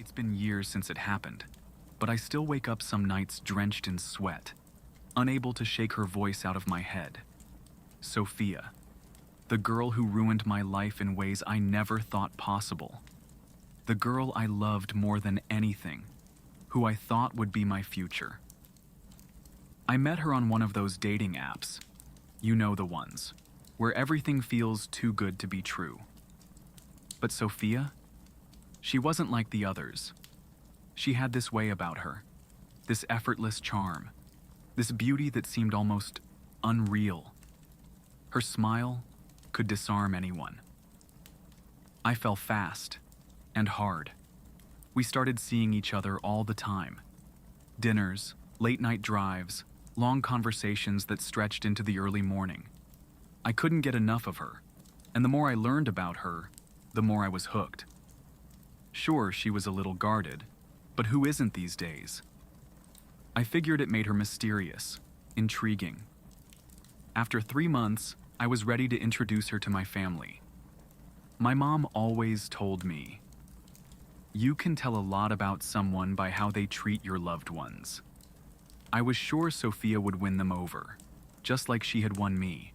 It's been years since it happened, but I still wake up some nights drenched in sweat, unable to shake her voice out of my head. Sophia, the girl who ruined my life in ways I never thought possible. The girl I loved more than anything, who I thought would be my future. I met her on one of those dating apps. You know the ones, where everything feels too good to be true. But Sophia? She wasn't like the others. She had this way about her, this effortless charm, this beauty that seemed almost unreal. Her smile could disarm anyone. I fell fast and hard. We started seeing each other all the time. Dinners, late-night drives, long conversations that stretched into the early morning. I couldn't get enough of her, and the more I learned about her, the more I was hooked. Sure, she was a little guarded, but who isn't these days? I figured it made her mysterious, intriguing. After 3 months, I was ready to introduce her to my family. My mom always told me, "You can tell a lot about someone by how they treat your loved ones." I was sure Sophia would win them over, just like she had won me.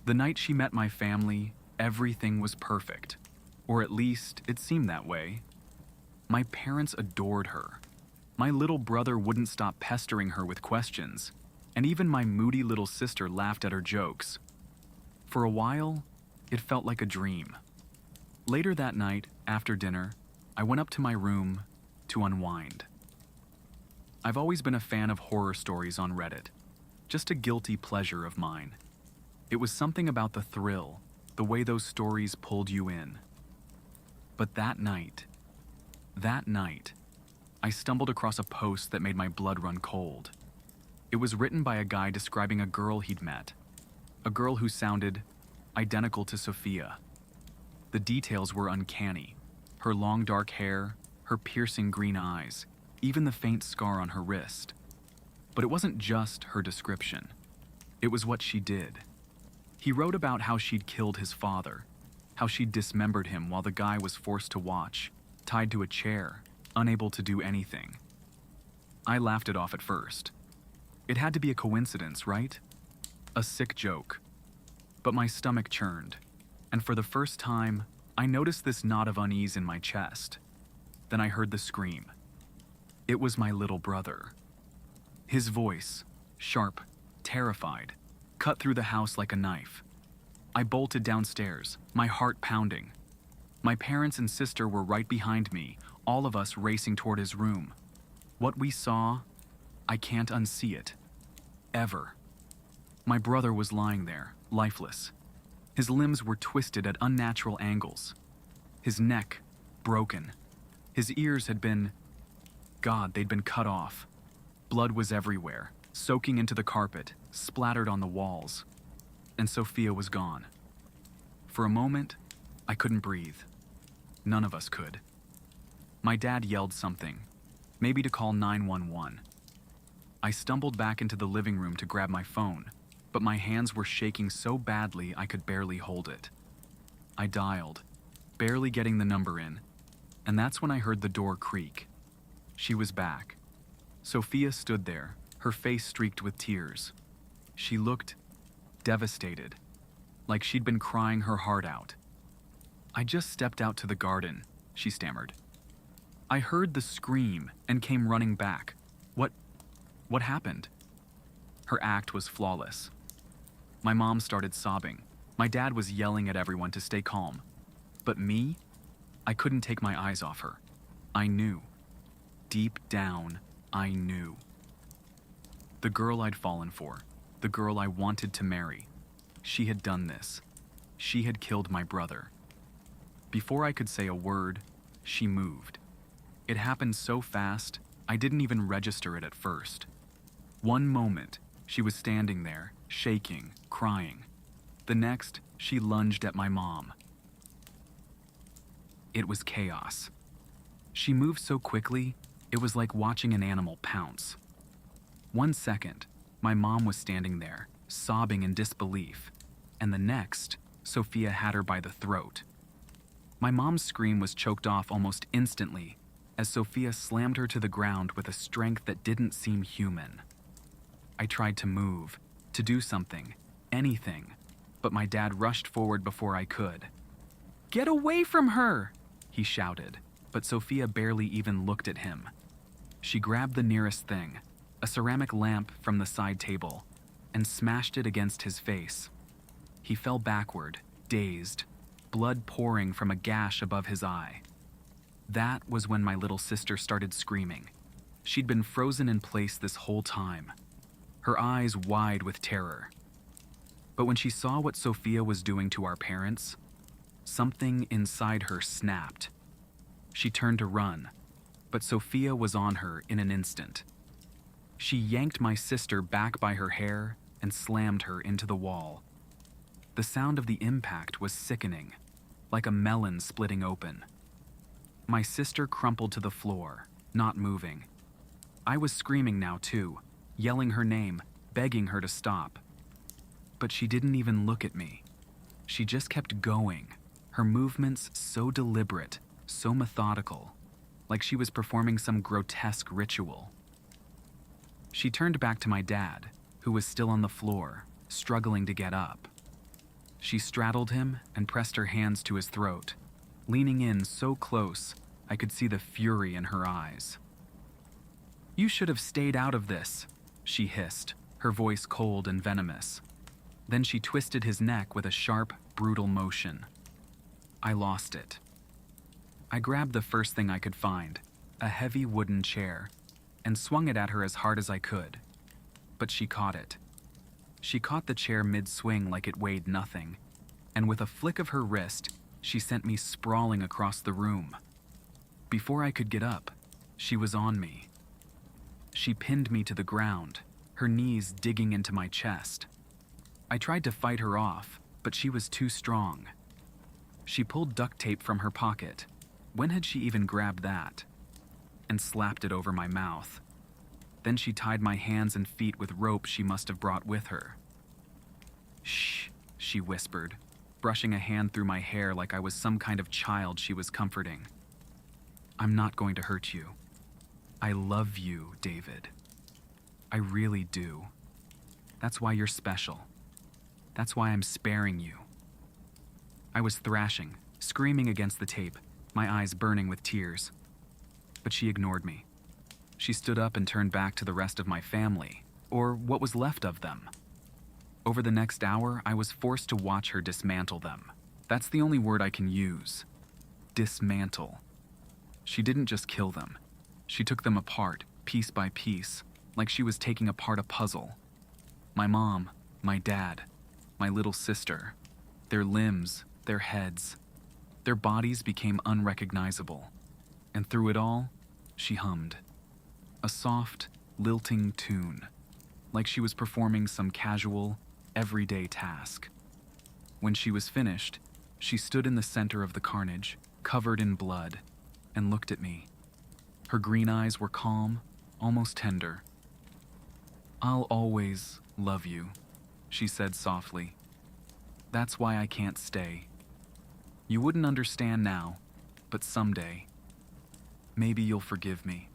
The night she met my family, everything was perfect. Or at least, it seemed that way. My parents adored her. My little brother wouldn't stop pestering her with questions, and even my moody little sister laughed at her jokes. For a while, it felt like a dream. Later that night, after dinner, I went up to my room to unwind. I've always been a fan of horror stories on Reddit, just a guilty pleasure of mine. It was something about the thrill, the way those stories pulled you in. But that night, I stumbled across a post that made my blood run cold. It was written by a guy describing a girl he'd met, a girl who sounded identical to Sophia. The details were uncanny. Her long dark hair, her piercing green eyes, even the faint scar on her wrist. But it wasn't just her description. It was what she did. He wrote about how she'd killed his father, how she'd dismembered him while the guy was forced to watch, tied to a chair, unable to do anything. I laughed it off at first. It had to be a coincidence, right? A sick joke. But my stomach churned, and for the first time, I noticed this knot of unease in my chest. Then I heard the scream. It was my little brother. His voice, sharp, terrified, cut through the house like a knife. I bolted downstairs, my heart pounding. My parents and sister were right behind me, all of us racing toward his room. What we saw, I can't unsee it. Ever. My brother was lying there, lifeless. His limbs were twisted at unnatural angles. His neck, broken. His ears had been... God, they'd been cut off. Blood was everywhere, soaking into the carpet, splattered on the walls. And Sophia was gone. For a moment, I couldn't breathe. None of us could. My dad yelled something, maybe to call 911. I stumbled back into the living room to grab my phone, but my hands were shaking so badly I could barely hold it. I dialed, barely getting the number in, and that's when I heard the door creak. She was back. Sophia stood there, her face streaked with tears. She looked devastated, like she'd been crying her heart out. "I just stepped out to the garden," she stammered. "I heard the scream and came running back. What happened?" Her act was flawless. My mom started sobbing. My dad was yelling at everyone to stay calm. But me? I couldn't take my eyes off her. I knew. Deep down, I knew. The girl I'd fallen for, the girl I wanted to marry, she had done this. She had killed my brother. Before I could say a word, she moved. It happened so fast, I didn't even register it at first. One moment, she was standing there, shaking, crying. The next, she lunged at my mom. It was chaos. She moved so quickly, it was like watching an animal pounce. 1 second, my mom was standing there, sobbing in disbelief, and the next, Sophia had her by the throat. My mom's scream was choked off almost instantly, as Sophia slammed her to the ground with a strength that didn't seem human. I tried to move, to do something, anything, but my dad rushed forward before I could. "Get away from her!" he shouted, but Sophia barely even looked at him. She grabbed the nearest thing, a ceramic lamp from the side table, and smashed it against his face. He fell backward, dazed, blood pouring from a gash above his eye. That was when my little sister started screaming. She'd been frozen in place this whole time, her eyes wide with terror. But when she saw what Sophia was doing to our parents, something inside her snapped. She turned to run, but Sophia was on her in an instant. She yanked my sister back by her hair and slammed her into the wall. The sound of the impact was sickening, like a melon splitting open. My sister crumpled to the floor, not moving. I was screaming now too, yelling her name, begging her to stop. But she didn't even look at me. She just kept going, her movements so deliberate, so methodical, like she was performing some grotesque ritual. She turned back to my dad, who was still on the floor, struggling to get up. She straddled him and pressed her hands to his throat, leaning in so close I could see the fury in her eyes. "You should have stayed out of this," she hissed, her voice cold and venomous. Then she twisted his neck with a sharp, brutal motion. I lost it. I grabbed the first thing I could find, a heavy wooden chair, and swung it at her as hard as I could. But she caught it. She caught the chair mid-swing like it weighed nothing, and with a flick of her wrist, she sent me sprawling across the room. Before I could get up, she was on me. She pinned me to the ground, her knees digging into my chest. I tried to fight her off, but she was too strong. She pulled duct tape from her pocket. When had she even grabbed that? And slapped it over my mouth. Then she tied my hands and feet with rope she must have brought with her. "Shh," she whispered, brushing a hand through my hair like I was some kind of child she was comforting. "I'm not going to hurt you. I love you, David. I really do. That's why you're special. That's why I'm sparing you." I was thrashing, screaming against the tape, my eyes burning with tears. But she ignored me. She stood up and turned back to the rest of my family, or what was left of them. Over the next hour, I was forced to watch her dismantle them. That's the only word I can use. Dismantle. She didn't just kill them. She took them apart, piece by piece, like she was taking apart a puzzle. My mom, my dad, my little sister, their limbs, their heads, their bodies became unrecognizable. And through it all, she hummed. A soft, lilting tune, like she was performing some casual, everyday task. When she was finished, she stood in the center of the carnage, covered in blood, and looked at me. Her green eyes were calm, almost tender. "I'll always love you," she said softly. "That's why I can't stay. You wouldn't understand now, but someday, maybe you'll forgive me."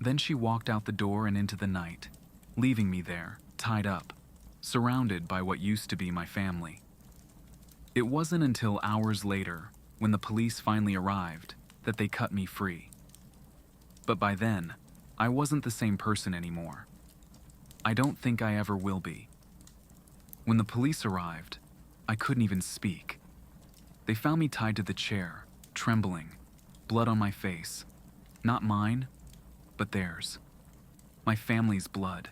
Then she walked out the door and into the night, leaving me there, tied up, surrounded by what used to be my family. It wasn't until hours later, when the police finally arrived, that they cut me free. But by then, I wasn't the same person anymore. I don't think I ever will be. When the police arrived, I couldn't even speak. They found me tied to the chair, trembling, blood on my face. Not mine, but theirs. My family's blood.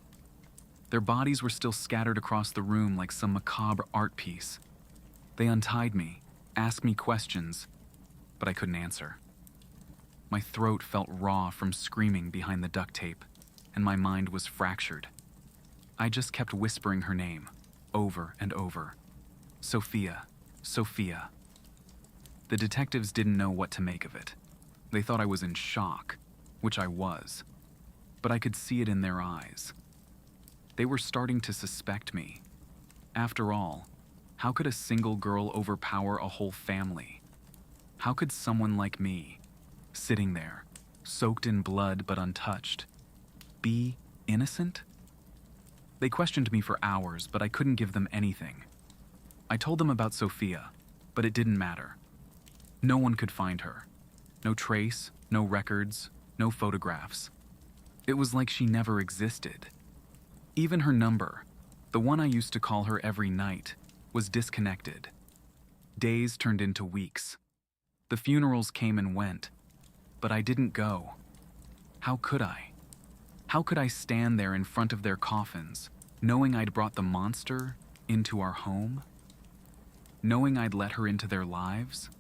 Their bodies were still scattered across the room like some macabre art piece. They untied me, asked me questions, but I couldn't answer. My throat felt raw from screaming behind the duct tape, and my mind was fractured. I just kept whispering her name, over and over. Sophia, Sophia. The detectives didn't know what to make of it. They thought I was in shock, which I was, but I could see it in their eyes. They were starting to suspect me. After all, how could a single girl overpower a whole family? How could someone like me, sitting there, soaked in blood but untouched. Be innocent? They questioned me for hours, but I couldn't give them anything. I told them about Sophia, but it didn't matter. No one could find her. No trace, no records, no photographs. It was like she never existed. Even her number, the one I used to call her every night, was disconnected. Days turned into weeks. The funerals came and went, but I didn't go. How could I? How could I stand there in front of their coffins, knowing I'd brought the monster into our home? Knowing I'd let her into their lives?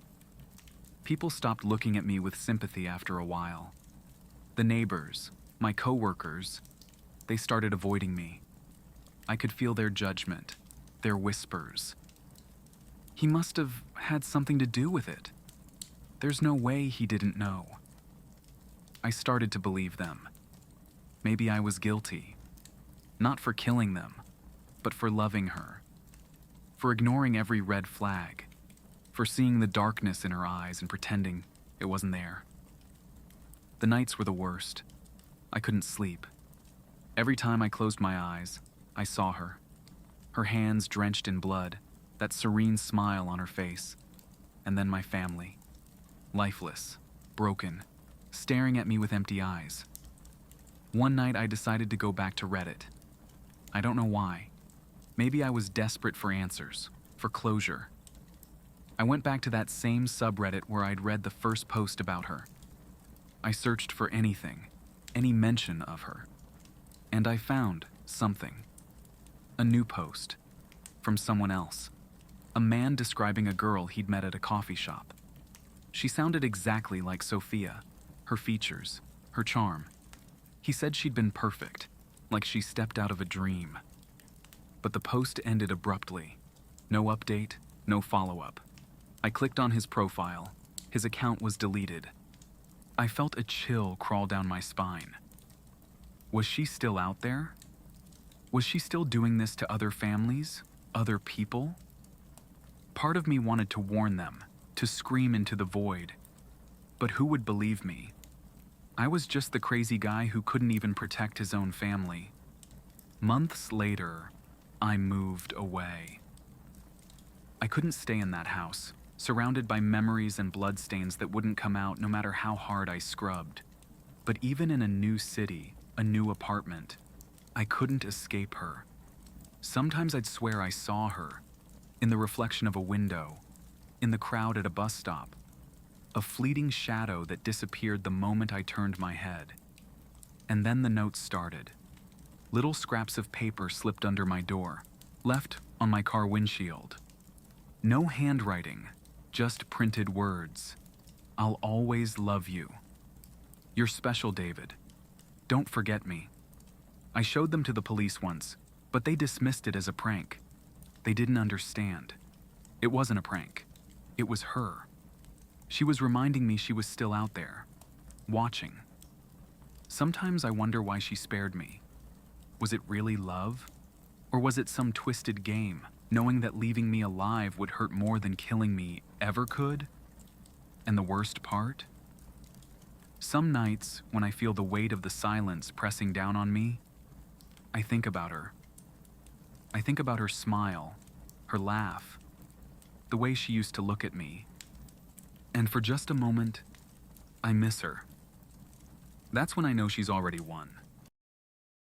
People stopped looking at me with sympathy after a while. The neighbors, my coworkers, they started avoiding me. I could feel their judgment, their whispers. He must have had something to do with it. There's no way he didn't know. I started to believe them. Maybe I was guilty. Not for killing them, but for loving her. For ignoring every red flag. For seeing the darkness in her eyes and pretending it wasn't there. The nights were the worst. I couldn't sleep. Every time I closed my eyes, I saw her. Her hands drenched in blood, that serene smile on her face. And then my family. Lifeless, broken, staring at me with empty eyes. One night I decided to go back to Reddit. I don't know why. Maybe I was desperate for answers, for closure. I went back to that same subreddit where I'd read the first post about her. I searched for anything, any mention of her. And I found something. A new post. From someone else. A man describing a girl he'd met at a coffee shop. She sounded exactly like Sophia. Her features, her charm. He said she'd been perfect, like she stepped out of a dream. But the post ended abruptly. No update, no follow-up. I clicked on his profile. His account was deleted. I felt a chill crawl down my spine. Was she still out there? Was she still doing this to other families, other people? Part of me wanted to warn them, to scream into the void. But who would believe me? I was just the crazy guy who couldn't even protect his own family. Months later, I moved away. I couldn't stay in that house, surrounded by memories and bloodstains that wouldn't come out no matter how hard I scrubbed. But even in a new city, a new apartment, I couldn't escape her. Sometimes I'd swear I saw her, in the reflection of a window, in the crowd at a bus stop, a fleeting shadow that disappeared the moment I turned my head. And then the notes started. Little scraps of paper slipped under my door, left on my car windshield. No handwriting, just printed words. I'll always love you. You're special, David. Don't forget me. I showed them to the police once, but they dismissed it as a prank. They didn't understand. It wasn't a prank. It was her. She was reminding me she was still out there, watching. Sometimes I wonder why she spared me. Was it really love? Or was it some twisted game, knowing that leaving me alive would hurt more than killing me ever could? And the worst part? Some nights, when I feel the weight of the silence pressing down on me, I think about her. I think about her smile, her laugh, the way she used to look at me. And for just a moment, I miss her. That's when I know she's already won.